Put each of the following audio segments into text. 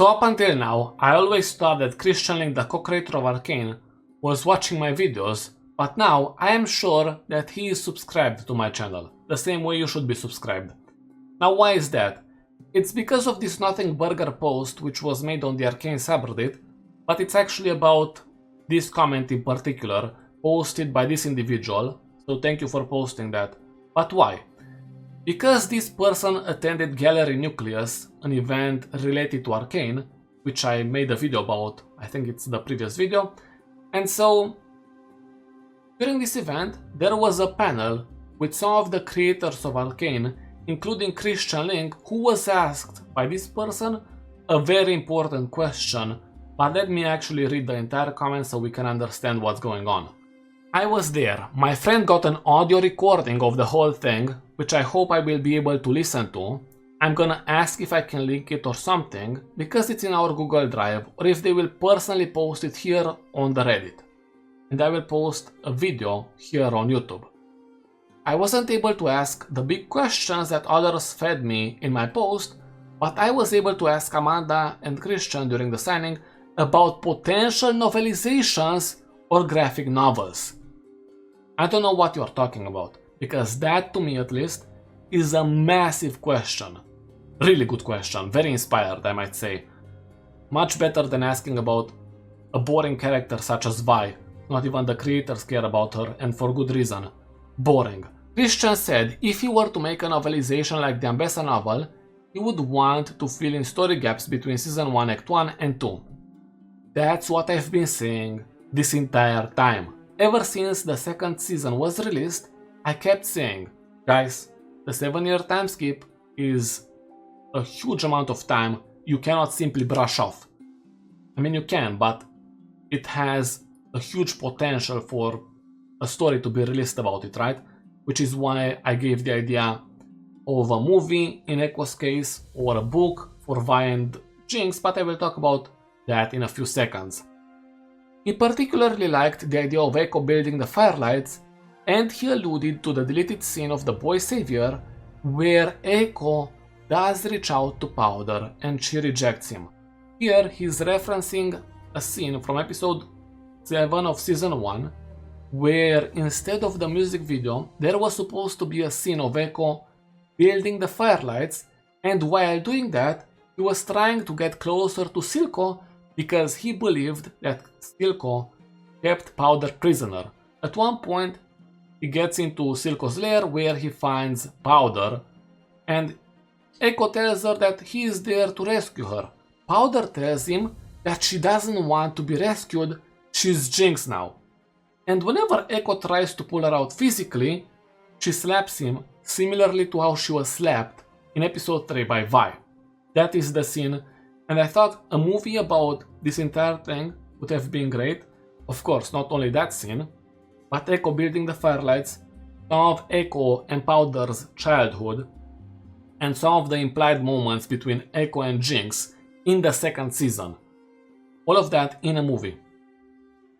So up until now, I always thought that Christian Linke, the co-creator of Arcane, was watching my videos, but now I am sure that he is subscribed to my channel, the same way you should be subscribed. Now why is that? It's because of this Nothing Burger post which was made on the Arcane subreddit, but it's actually about this comment in particular, posted by this individual, so thank you for posting that. But why? Because this person attended Gallery Nucleus, an event related to Arcane, which I made a video about, I think it's the previous video, and so during this event there was a panel with some of the creators of Arcane, including Christian Linke, who was asked by this person a very important question, but let me actually read the entire comment so we can understand what's going on. I was there. My friend got an audio recording of the whole thing, which I hope I will be able to listen to. I'm gonna ask if I can link it or something, because it's in our Google Drive, or if they will personally post it here on the Reddit. And I will post a video here on YouTube. I wasn't able to ask the big questions that others fed me in my post, but I was able to ask Amanda and Christian during the signing about potential novelizations or graphic novels. I don't know what you're talking about, because that, to me at least, is a massive question. Really good question, very inspired, I might say. Much better than asking about a boring character such as Vi. Not even the creators care about her, and for good reason. Boring. Christian said if he were to make a novelization like the Ambessa novel, he would want to fill in story gaps between Season 1 Act 1 and 2. That's what I've been saying this entire time. Ever since the second season was released, I kept saying, guys, the 7-year time skip is a huge amount of time you cannot simply brush off. I mean, you can, but it has a huge potential for a story to be released about it, right? Which is why I gave the idea of a movie in Ekko's case, or a book for Vi and Jinx, but I will talk about that in a few seconds. He particularly liked the idea of Ekko building the firelights, and he alluded to the deleted scene of the boy savior where Ekko does reach out to Powder and she rejects him. Here he's referencing a scene from episode 7 of season 1 where instead of the music video there was supposed to be a scene of Ekko building the firelights, and while doing that he was trying to get closer to Silco because he believed that Silco kept Powder prisoner. At one point he gets into Silco's lair where he finds Powder, and Ekko tells her that he is there to rescue her. Powder tells him that she doesn't want to be rescued, she's Jinx now. And whenever Ekko tries to pull her out physically, she slaps him similarly to how she was slapped in episode 3 by Vi. That is the scene, and I thought a movie about this entire thing would have been great. Of course, not only that scene, but Ekko building the firelights, some of Ekko and Powder's childhood, and some of the implied moments between Ekko and Jinx in the second season. All of that in a movie.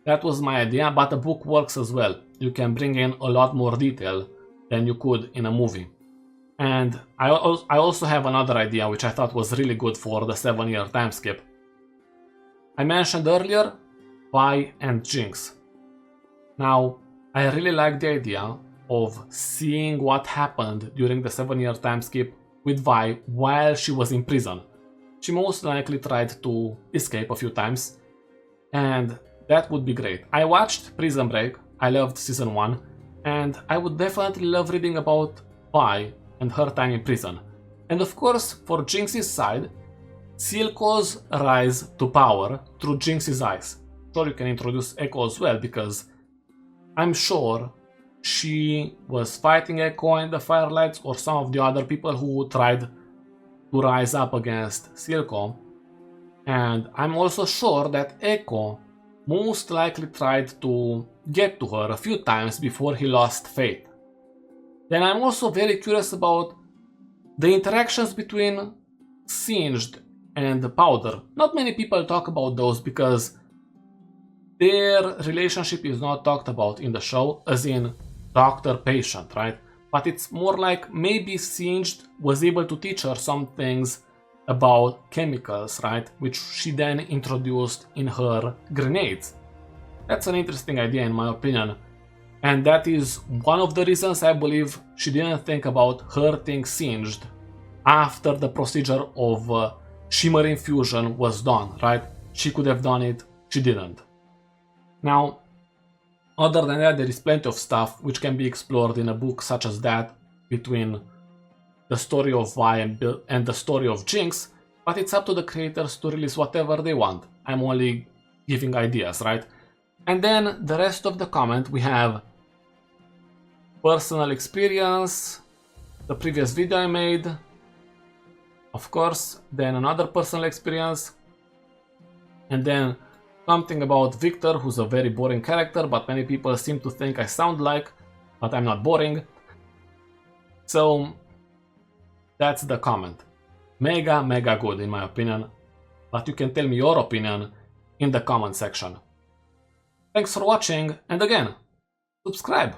That was my idea, but a book works as well. You can bring in a lot more detail than you could in a movie. And I also have another idea which I thought was really good for the 7-year time skip. I mentioned earlier Vi and Jinx. Now, I really like the idea of seeing what happened during the 7-year time skip with Vi while she was in prison. She most likely tried to escape a few times, and that would be great. I watched Prison Break, I loved season 1, and I would definitely love reading about Vi and her time in prison. And of course, for Jinx's side, Silco's rise to power through Jinx's eyes. Sure, you can introduce Ekko as well, because I'm sure she was fighting Ekko in the firelights, or some of the other people who tried to rise up against Silco. And I'm also sure that Ekko most likely tried to get to her a few times before he lost faith. Then I'm also very curious about the interactions between Singed and Powder. Not many people talk about those because their relationship is not talked about in the show, as in doctor-patient, right? But it's more like maybe Singed was able to teach her some things about chemicals, right? Which she then introduced in her grenades. That's an interesting idea in my opinion. And that is one of the reasons I believe she didn't think about her thing singed after the procedure of shimmer infusion was done, right? She could have done it, she didn't. Now, other than that, there is plenty of stuff which can be explored in a book such as that between the story of Vi and the story of Jinx, but it's up to the creators to release whatever they want. I'm only giving ideas, right? And then the rest of the comment we have personal experience, the previous video I made, of course, then another personal experience, and then something about Victor, who's a very boring character, but many people seem to think I sound like, but I'm not boring. So that's the comment. Mega good in my opinion, but you can tell me your opinion in the comment section. Thanks for watching, and again, subscribe!